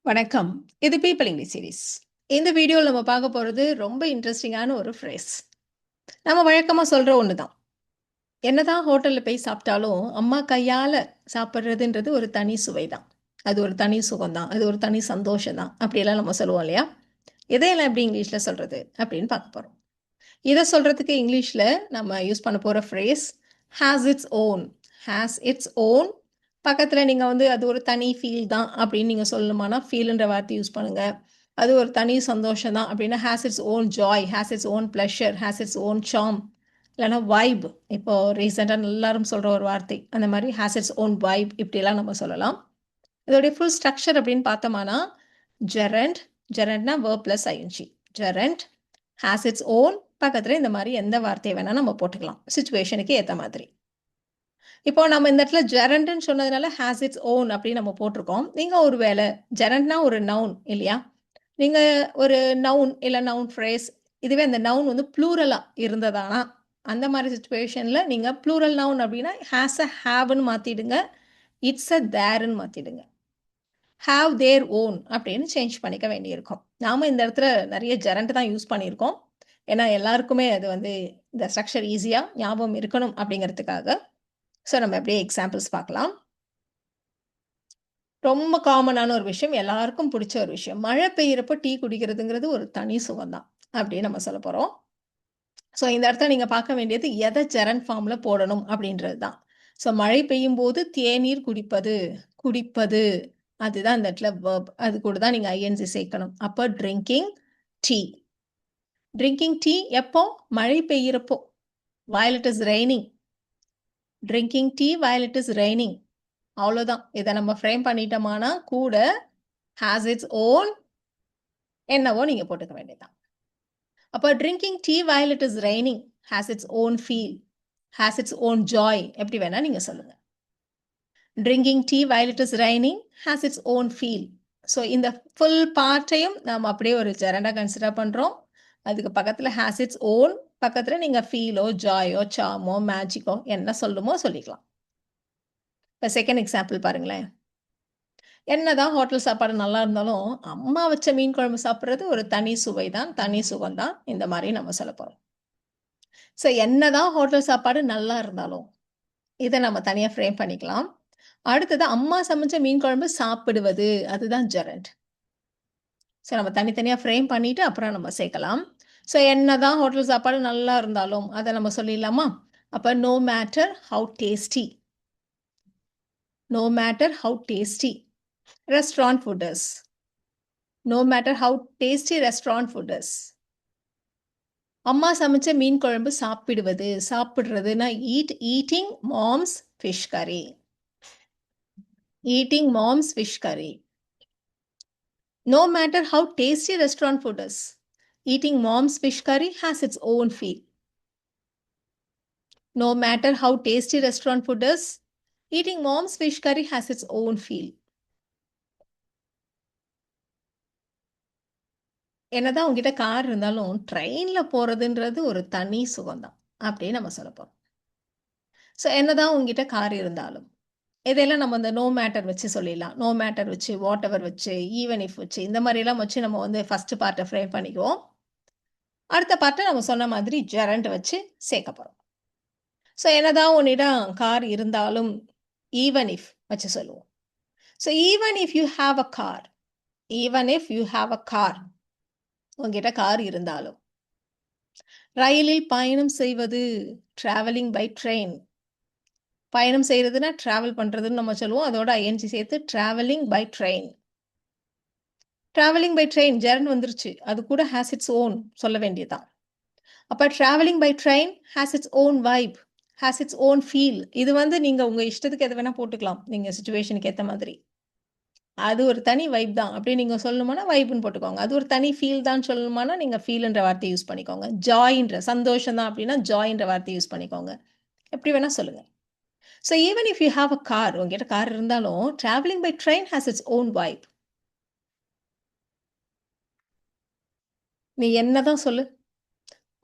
வணக்கம். இது people English series. இந்த வீடியோல நம்ம பார்க்க போறது ரொம்ப இன்ட்ரஸ்டிங்கான ஒரு ஃப்ரேஸ். நம்ம வழக்கமா சொல்ற ஒண்ணு தான். என்னதான் ஹோட்டல்ல போய் சாப்பிட்டாலும், அம்மா கையால சாப்பிடுறதுன்றது ஒரு தனி சுவை தான். அது ஒரு தனி சுகம் தான். அது ஒரு தனி சந்தோஷம் தான். அப்படியெல்லாம் நம்ம சொல்லுவோம் இல்லையா? இதையெல்லாம் எப்படி இங்கிலீஷ்ல சொல்றது? அப்படின்னு பார்க்க போறோம். இத சொல்றதுக்கு இங்கிலீஷ்ல நம்ம யூஸ் பண்ண போற phrase has its own. Has its own. பக்கத்துல நீங்க வந்து அது ஒரு தனி ஃபீல் தான் அப்படின்னு நீங்க சொல்லணுமானா, ஃபீல்ன்ற வார்த்தை யூஸ் பண்ணுங்க. அது ஒரு தனி சந்தோஷம் தான் அப்படின்னா, has its own joy, has its own pleasure, has its own charm. இல்லைன்னா வைப். இப்போ ரீசெண்டாக எல்லாரும் சொல்ற ஒரு வார்த்தை. அந்த மாதிரி ஹேஸ் இட்ஸ் ஓன் வைப் இப்படியெல்லாம் நம்ம சொல்லலாம். இதோடைய ஃபுல் ஸ்ட்ரக்சர் அப்படின்னு பார்த்தோம்னா, ஜெரண்ட். ஜெரண்ட்னா verb plus ing. Gerund has its own. பக்கத்துல இந்த மாதிரி எந்த வார்த்தையை வேணா நம்ம போட்டுக்கலாம், சிச்சுவேஷனுக்கு ஏற்ற மாதிரி. இப்போ நம்ம இந்த இடத்துல ஜெரண்ட்னு சொன்னதுனால ஹேஸ் இட்ஸ் ஓன் அப்படின்னு நம்ம போட்டிருக்கோம். நீங்க ஒரு வேளை ஜெரண்ட்னா ஒரு நவுன் இல்லையா? நீங்க ஒரு நவுன் இல்ல நவுன் ஃப்ரேஸ், இதுவே அந்த நவுன் வந்து ப்ளூரலா இருந்ததானா, அந்த மாதிரி சிச்சுவேஷன்ல நீங்க ப்ளூரல் நவுன் அப்படின்னா ஹேஸ் அ ஹேவ்னு மாத்திடுங்க. இட்ஸ் அ தேர்ன்னு மாத்திடுங்க. ஹாவ் தேர் ஓன் அப்படின்னு சேஞ்ச் பண்ணிக்க வேண்டியிருக்கும். நாம இந்த இடத்துல நிறைய ஜெரண்ட் தான் யூஸ் பண்ணியிருக்கோம். ஏன்னா எல்லாருக்குமே அது வந்து இந்த ஸ்ட்ரக்சர் ஈஸியா ஞாபகம் இருக்கணும் அப்படிங்கிறதுக்காக. ஸோ நம்ம அப்படியே எக்ஸாம்பிள்ஸ் பார்க்கலாம். ரொம்ப காமனான ஒரு விஷயம், எல்லாருக்கும் பிடிச்ச ஒரு விஷயம். மழை பெய்யறப்போ டீ குடிக்கிறதுங்கிறது ஒரு தனி சுகம் தான் அப்படின்னு நம்ம சொல்ல போறோம். ஸோ இந்த இடத்துல நீங்க பார்க்க வேண்டியது எதை ஜெரண்ட் ஃபார்ம்ல போடணும் அப்படின்றது தான். ஸோ மழை பெய்யும் போது தேநீர் குடிப்பது, குடிப்பது, அதுதான் இந்த இடத்துல வெர்ப். அது கூட தான் நீங்க ஐஎன்ஜி சேர்க்கணும். அப்போ ட்ரிங்கிங் டீ. ட்ரிங்கிங் டீ எப்போ? மழை பெய்யறப்போ. while it is raining. Drinking tea while it is raining. அவ்வளோதான். இதை நம்ம ஃப்ரேம் பண்ணிட்டோமானா கூட ஹேஸ் இட்ஸ் ஓன் என்னவோ நீங்க போட்டுக்க வேண்டியதுதான். அப்போ drinking tea while it is raining has its own feel, has its own joy. எப்படி வேணா நீங்க சொல்லுங்க. Drinking tea while it is raining has its own feel. So இந்த ஃபுல் பார்ட்டையும் நாம் அப்படியே ஒரு ஜெரண்டா கன்சிடர் பண்றோம். அதுக்கு பக்கத்துல has its own, பக்கத்துல நீங்க ஃபீலோ ஜாயோ சாமோ மேஜிக்கோ என்ன சொல்லுமோ சொல்லிக்கலாம். இப்போ செகண்ட் எக்ஸாம்பிள் பாருங்களேன். என்னதான் ஹோட்டல் சாப்பாடு நல்லா இருந்தாலும், அம்மா வச்ச மீன் குழம்பு சாப்பிடுறது ஒரு தனி சுவை தான், தனி சுகம் தான். இந்த மாதிரி நம்ம சொல்ல போறோம். ஸோ என்னதான் ஹோட்டல் சாப்பாடு நல்லா இருந்தாலும், இதை நம்ம தனியா ஃப்ரேம் பண்ணிக்கலாம். அடுத்தது அம்மா சமைச்ச மீன் குழம்பு சாப்பிடுவது, அதுதான் ஜெரண்ட். ஸோ நம்ம தனித்தனியா ஃப்ரேம் பண்ணிட்டு அப்புறம் நம்ம சேர்க்கலாம். ஸோ என்னதான் ஹோட்டல் சாப்பாடு நல்லா இருந்தாலும், அதை நம்ம சொல்லிடலாமா? அப்ப no matter how tasty. No matter how tasty restaurant food is. No matter how tasty restaurant food is. அம்மா சமைச்ச மீன் குழம்பு சாப்பிடுவது, சாப்பிடுறதுன்னா eating mom's fish curry. Eating mom's fish curry. No matter how tasty restaurant food is, eating mom's fish curry has its own feel. No matter how tasty restaurant food is, eating mom's fish curry has its own feel. என்னதான் உங்ககிட்ட car இருந்தாலும் ட்ரெயின்ல போறதுன்றது ஒரு தனி சுகம்தான் அப்படின்னு நம்ம சொல்ல போறோம். ஸோ என்னதான் உங்ககிட்ட கார் இருந்தாலும், இதெல்லாம் நம்ம இந்த நோ மேட்டர் வச்சு சொல்லிடலாம். நோ மேட்டர் வச்சு, வாட் எவர் வச்சு, ஈவன் இஃப் வச்சு, இந்த மாதிரிலாம் வச்சு நம்ம வந்து ஃபர்ஸ்ட் பார்ட்டை ஃப்ரேம் பண்ணிக்குவோம். அடுத்த பார்ட்டை நம்ம சொன்ன மாதிரி ஜெரண்ட் வச்சு சேர்க்க போறோம். ஸோ என்னதான் உன்னிடம் கார் இருந்தாலும், ஈவன் இஃப் வச்சு சொல்லுவோம். So even if you have a car, even if you have a car, உங்ககிட்ட கார் இருந்தாலும். ரயிலில் பயணம் செய்வது, டிராவலிங் பை ட்ரெயின். பயணம் செய்யறதுன்னா டிராவல் பண்றதுன்னு நம்ம சொல்லுவோம். அதோட ஐஎன்ஜி சேர்த்து travelling by train. Travelling by train gerund வந்துருச்சு, அது கூட ஹேஸ் இட்ஸ் ஓன் சொல்ல வேண்டியதுதான். அப்ப travelling by train has its own vibe, has its own feel. இது வந்து நீங்க உங்க இஷ்டத்துக்கு எதை வேணா போட்டுக்கலாம், நீங்க சிச்சுவேஷனுக்கு ஏற்ற மாதிரி. அது ஒரு தனி வைப் தான் அப்படி நீங்க சொல்லணுமானா வைப்னு போட்டுக்கோங்க. அது ஒரு தனி ஃபீல் தான் சொல்லணுமானா நீங்க ஃபீல்ன்ற வார்த்தை யூஸ் பண்ணிக்கோங்க. ஜாய்ன்ற சந்தோஷம் தான் அப்படின்னா ஜாய்ன்ற வார்த்தை யூஸ் பண்ணிக்கோங்க. எப்படி வேணா சொல்லுங்க. So even if you have a car, உங்ககிட்ட கார் இருந்தாலும் travelling by train has its own vibe. நீ என்னதான் சொல்லு,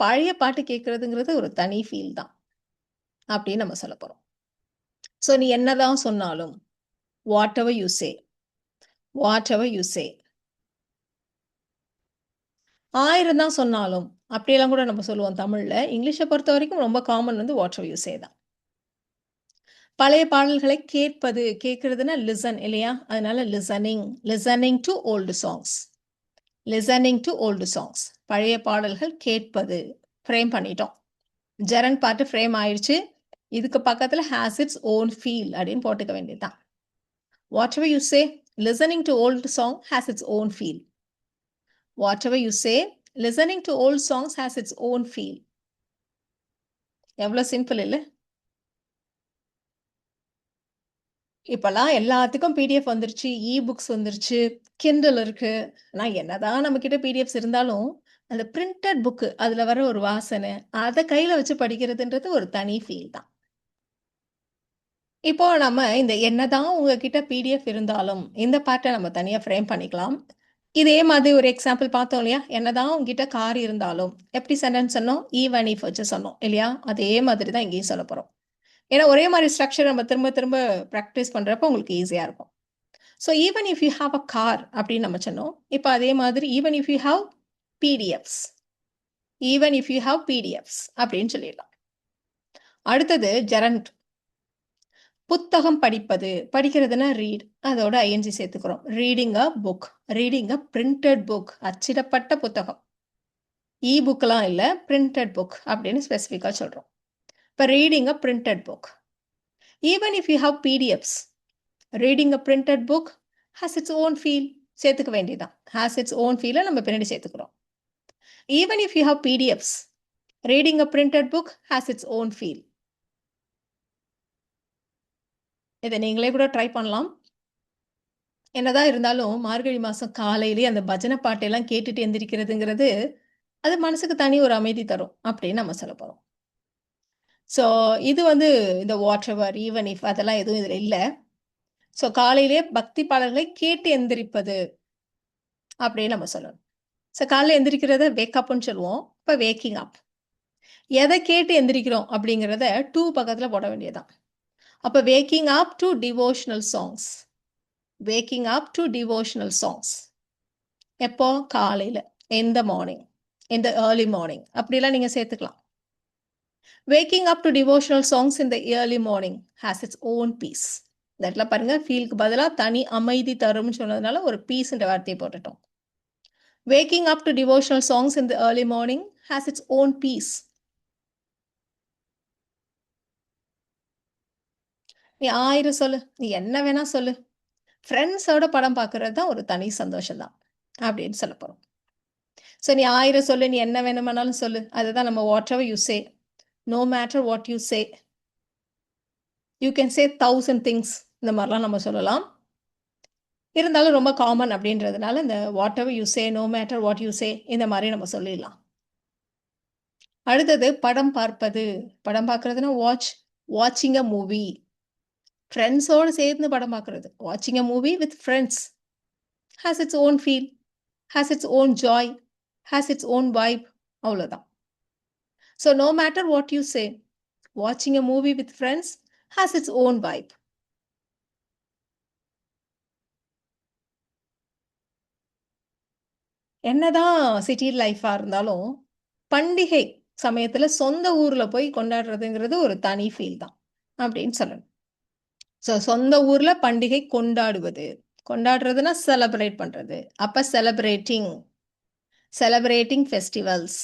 பழைய பாட்டு கேட்கறதுங்கிறது ஒரு தனி ஃபீல் தான் அப்படின்னு நம்ம சொல்ல போறோம். ஸோ நீ என்னதான் சொன்னாலும், what ever you say, whatever you say. 1000 தான் சொன்னாலும், அப்படியெல்லாம் கூட நம்ம சொல்லுவோம் தமிழ்ல. இங்கிலீஷ பொறுத்தவரைக்கும் ரொம்ப காமன் வந்து whatever you say தான். பழைய பாடல்களை கேட்பது, கேட்கிறதுன்னா லிசன் இல்லையா? அதனால listening to old songs. Listening to old songs. பழைய பாடல்கள் கேட்பது. ஃப்ரேம் பண்ணிட்டோம். ஜெரண்ட் பார்ட் ஃப்ரேம் ஆயிடுச்சு. இதுக்கு பக்கத்துல ஹேஸ் இட்ஸ் ஓன் ஃபீல் அப்படின்னு போட்டுக்க வேண்டியதுதான். Whatever you say, listening to old song has its own feel. Whatever you say, listening to old songs has its own feel. எவ்வளவு சிம்பிள் இல்ல? இப்பெல்லாம் எல்லாத்துக்கும் பிடிஎஃப் வந்துருச்சு, புக்ஸ் வந்துருச்சு, கிண்டல் இருக்கு. ஆனா என்னதான் நம்ம கிட்ட பிடிஎஃப்ஸ் இருந்தாலும், அந்த பிரிண்டட் புக் அதுல வர ஒரு வாசனை, அத கையில வச்சு படிக்கிறதுன்றது ஒரு தனி ஃபீல் தான். இப்போ நம்ம இந்த என்னதான் உங்ககிட்ட பிடிஎஃப் இருந்தாலும், இந்த பார்ட்ட நம்ம தனியா ஃப்ரேம் பண்ணிக்கலாம். இதே மாதிரி ஒரு எக்ஸாம்பிள் பார்த்தோம் இல்லையா? என்னதான் உங்ககிட்ட கார் இருந்தாலும், எப்படி சென்டென்ஸ் சொன்னோம்? ஈவன் இஃப் வச்சு சொன்னோம் இல்லையா? அதே மாதிரி தான் இங்கேயும் சொல்லப் போறோம். ஏன்னா ஒரே மாதிரி ஸ்ட்ரக்சர் நம்ம திரும்ப திரும்ப பிராக்டிஸ் பண்றப்போ உங்களுக்கு ஈஸியா இருக்கும். So even if you have a car அப்படின்னு நம்ம சொன்னோம். இப்போ அதே மாதிரி even if you have PDFs, even if you have PDFs அப்படின்னு சொல்லிடலாம். அடுத்தது ஜெரண்ட். புத்தகம் படிப்பது, படிக்கிறதுனா ரீட், அதோட ஐஎன்ஜி சேர்த்துக்கிறோம். Reading a book, reading a printed book, அச்சிடப்பட்ட புத்தகம். புக்லாம் இல்லை, பிரிண்டட் புக் அப்படின்னு ஸ்பெசிஃபிக்காக சொல்கிறோம். இப்போ reading a printed book. Even if you have PDFs, reading a printed book has its own feel சேர்த்துக்க வேண்டியதான். ஹாஸ் இட்ஸ் ஓன் ஃபீலை நம்ம பின்னாடி சேர்த்துக்கிறோம். Even if you have PDFs, reading a printed book has its own feel. இதை நீங்களே கூட try பண்ணலாம். என்னதான் இருந்தாலும் மார்கழி மாதம் காலையிலேயே அந்த பஜனை பாட்டெல்லாம் கேட்டுட்டு எந்திரிக்கிறதுங்கிறது அது மனசுக்கு தனி ஒரு அமைதி தரும் அப்படின்னு நம்ம சொல்ல போகிறோம். ஸோ இது வந்து இந்த வாட் எவர், ஈவன் இஃப் அதெல்லாம் எதுவும் இதில் இல்லை. ஸோ காலையிலேயே பக்தி பாடல்களை கேட்டு எந்திரிப்பது அப்படின்னு நம்ம சொல்லணும். ஸோ காலையில் எந்திரிக்கிறத வேக்கப்னு சொல்லுவோம். இப்போ வேக்கிங் அப். எதை கேட்டு எந்திரிக்கிறோம் அப்படிங்கிறத பக்கத்தில் போட வேண்டியதுதான். அப்போ waking up to devotional songs. Waking up to devotional songs எப்போ? காலையில், இந்த மார்னிங், இந்த ஏர்லி மார்னிங் அப்படிலாம் நீங்கள் சேர்த்துக்கலாம். Waking up to devotional songs in the early morning has its own peace. இந்த இடத்துல பாருங்க, ஃபீலுக்கு பதிலாக தனி அமைதி தரும்னு சொன்னதுனால ஒரு பீஸ்ன்ற வார்த்தையை போட்டுட்டோம். Waking up to devotional songs in the early morning has its own peace. நீ 1000 சொல்லு, நீ என்ன வேணா சொல்லு, ஃப்ரெண்ட்ஸோட படம் பார்க்கறது தான் ஒரு தனி சந்தோஷம் தான் அப்படின்னு சொல்ல போகிறோம். ஸோ நீ 1000 சொல்லு, நீ என்ன வேணுமானாலும் சொல்லு, அதுதான் நம்ம whatever you say, no matter what you say, you can say 1000 things, இந்த மாதிரிலாம் நம்ம சொல்லலாம். இருந்தாலும் ரொம்ப காமன் அப்படின்றதுனால இந்த whatever you say, no matter what you say, இந்த மாதிரி நம்ம சொல்லிடலாம். அடுத்தது படம் பார்ப்பது. படம் பார்க்கறதுனா வாட்சிங் அ மூவி. ஃப்ரெண்ட்ஸோடு சேர்ந்து படம் பார்க்கறது. வாட்சிங் a movie with friends has its own feel, has its own joy, has its own vibe. அவ்வளோதான். So no matter what you say, வாட்சிங் a movie with friends has its own vibe. என்னதான் city லைஃபாக இருந்தாலும் பண்டிகை சமயத்தில் சொந்த ஊரில் போய் கொண்டாடுறதுங்கிறது ஒரு தனி ஃபீல் தான் அப்படின்னு சொல்லணும். ஸோ சொந்த ஊரில் பண்டிகை கொண்டாடுவது, கொண்டாடுறதுன்னா செலப்ரேட் பண்ணுறது. அப்போ celebrating festivals,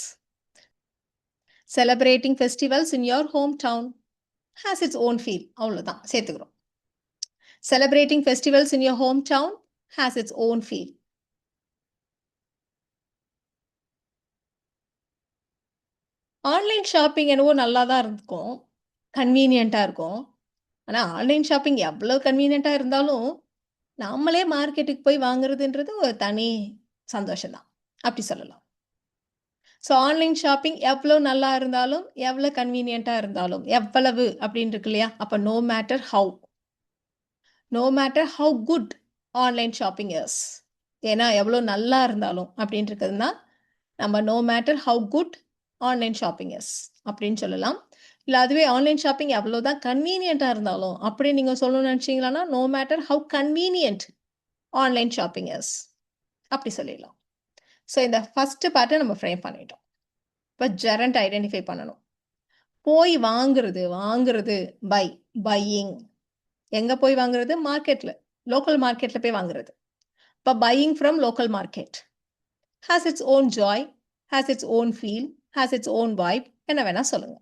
celebrating festivals in your home town has its own feel. அவ்வளோதான் சேர்த்துக்கிறோம். Celebrating festivals in your home town has its own feel. Online shopping என்னவோ நல்லா தான் இருக்கும், கன்வீனியண்ட்டாக இருக்கும். ஆனால் ஆன்லைன் ஷாப்பிங் எவ்வளோ கன்வீனியண்ட்டாக இருந்தாலும் நம்மளே மார்க்கெட்டுக்கு போய் வாங்குறதுன்றது ஒரு தனி சந்தோஷம் தான் அப்படி சொல்லலாம். ஸோ ஆன்லைன் ஷாப்பிங் எவ்வளோ நல்லா இருந்தாலும், எவ்வளோ கன்வீனியண்ட்டாக இருந்தாலும், எவ்வளவு அப்படின்னு இருக்கு இல்லையா? அப்போ no matter how good online shopping is. ஏன்னா எவ்வளோ நல்லா இருந்தாலும் அப்படின்னு இருக்குதுன்னா நம்ம no matter how good online shopping is அப்படின்னு சொல்லலாம். இல்லை அதுவே ஆன்லைன் ஷாப்பிங் எவ்வளோதான் கன்வீனியண்ட்டாக இருந்தாலும் அப்படி நீங்கள் சொல்லணும்னு நினச்சிங்களான்னா no matter how convenient online shopping is அப்படி சொல்லிடலாம். ஸோ இந்த ஃபர்ஸ்ட் பார்ட்டை நம்ம ஃப்ரேம் பண்ணிட்டோம். இப்போ ஜெரண்ட் ஐடென்டிஃபை பண்ணணும். போய் வாங்குறது பை பையிங். எங்க போய் வாங்குறது? மார்க்கெட்ல, லோக்கல் மார்க்கெட்ல போய் வாங்குறது. இப்போ buying from local market has its own joy, has its own feel, has its own vibe. என்ன வேணா சொல்லுங்க.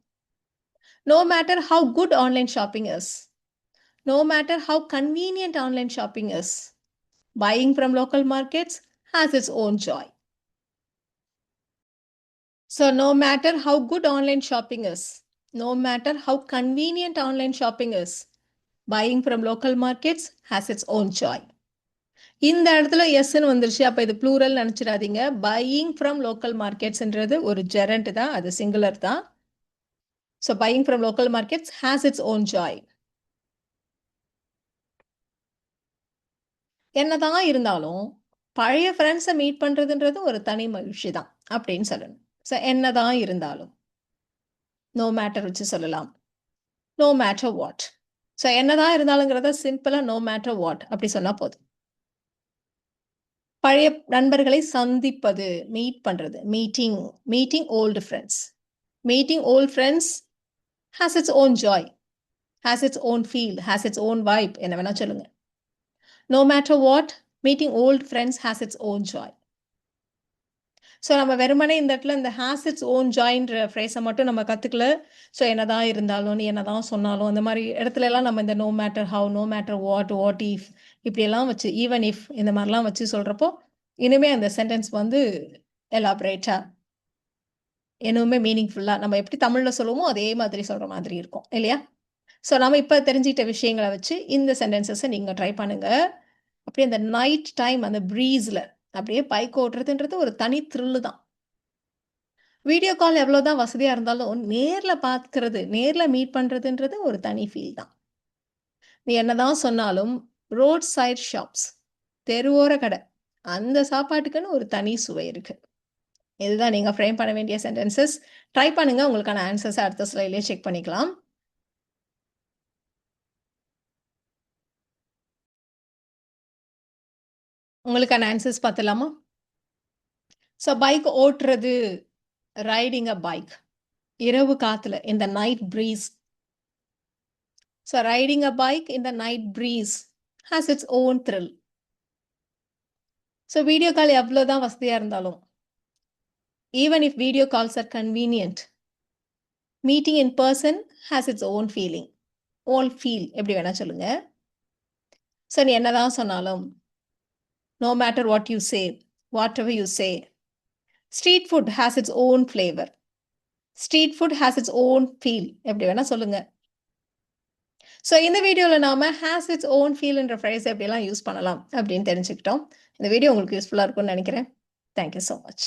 No matter how good online shopping is, no matter how convenient online shopping is, buying from local markets has its own joy. So no matter how good online shopping is, no matter how convenient online shopping is, buying from local markets has its own joy. இந்த இடத்துல எஸ்ன்னு வந்துருச்சு. அப்போ இது plural நினச்சிடாதீங்க. Buying from local மார்க்கெட்ஸ்ன்றது ஒரு gerund தான், அது சிங்குலர் தான். So buying from local markets has its own Joy. என்னதான் இருந்தாலும் பழைய ஃப்ரெண்ட்ஸை மீட் பண்ணுறதுன்றது ஒரு தனி மகிழ்ச்சி தான் அப்படின்னு சொல்லணும். ஸோ என்னதான் இருந்தாலும், நோ மேட்டர் வச்சு சொல்லலாம், நோ மேட்டர் வாட். ஸோ என்னதான் இருந்தாலுங்கிறத சிம்பிளாக நோ மேட்டர் வாட் அப்படி சொன்னால் போதும். பழைய நண்பர்களை சந்திப்பது, மீட் பண்றது, meeting old friends. Meeting old friends has its own joy, has its own feel, has its own vibe. என்ன வேணா சொல்லுங்க. No matter what, meeting old friends has its own joy. So நம்ம வெறுமனே இந்த இடத்துல இந்த ஹேஸ் இட்ஸ் ஓன் ஜாயின்ற ஃப்ரேஸை மட்டும் நம்ம கற்றுக்கல. ஸோ என்னதான் இருந்தாலும், நீ என்னதான் சொன்னாலும், அந்த மாதிரி இடத்துல எல்லாம் நம்ம இந்த no matter how, no matter what if இப்படியெல்லாம் வச்சு, ஈவன் இஃப் இந்த மாதிரிலாம் வச்சு சொல்கிறப்போ இனிமே அந்த சென்டென்ஸ் வந்து எலாபரேட்டாக, இன்னுமே மீனிங்ஃபுல்லாக நம்ம எப்படி தமிழில் சொல்லுவோமோ அதே மாதிரி சொல்கிற மாதிரி இருக்கும் இல்லையா? ஸோ நம்ம இப்போ தெரிஞ்சிட்ட விஷயங்களை வச்சு இந்த சென்டென்சஸை நீங்கள் ட்ரை பண்ணுங்கள். அப்படியே அந்த நைட் டைம் அந்த ப்ரீஸில் அப்படியே பைக் ஓட்டுறதுன்றது ஒரு தனி த்ரில்லு தான். வீடியோ கால் எவ்வளோதான் வசதியாக இருந்தாலும் நேரில் பார்க்கறது, நேரில் மீட் பண்ணுறதுன்றது ஒரு தனி ஃபீல் தான். நீ என்னதான் சொன்னாலும் ரோட் சைட் ஷாப்ஸ், தெருவோர கடை, அந்த சாப்பாட்டுக்குன்னு ஒரு தனி சுவை இருக்குது. இதுதான் நீங்கள் ஃப்ரேம் பண்ண வேண்டிய சென்டென்சஸ். ட்ரை பண்ணுங்கள். உங்களுக்கான ஆன்சர்ஸை அடுத்த ஸ்லைட்லேயே செக் பண்ணிக்கலாம். உங்களுக்கான ஆன்சர்ஸ் பார்த்துலாமா? ஸோ பைக் ஓட்டுறது, ரைடிங் அ பைக், இரவு காத்துல, in the night breeze. So riding a bike in the night breeze has its own thrill. So video call எவ்வளோதான் வசதியாக இருந்தாலும், even if video calls are convenient, meeting in person has its own feeling, own feel. எப்படி வேணா சொல்லுங்க. So நீ என்னதான் சொன்னாலும், no matter what you say, whatever you say, street food has its own flavor, street food has its own feel. எப்படி வேணா சொல்லுங்க. So இந்த வீடியோவில் நாம் ஹேஸ் இட்ஸ் ஓன் ஃபீல்ன்ற ஃப்ரேஸ் எப்படிலாம் யூஸ் பண்ணலாம் அப்படின்னு தெரிஞ்சுக்கிட்டோம். இந்த வீடியோ உங்களுக்கு யூஸ்ஃபுல்லாக இருக்கும்னு நினைக்கிறேன். Thank you so much.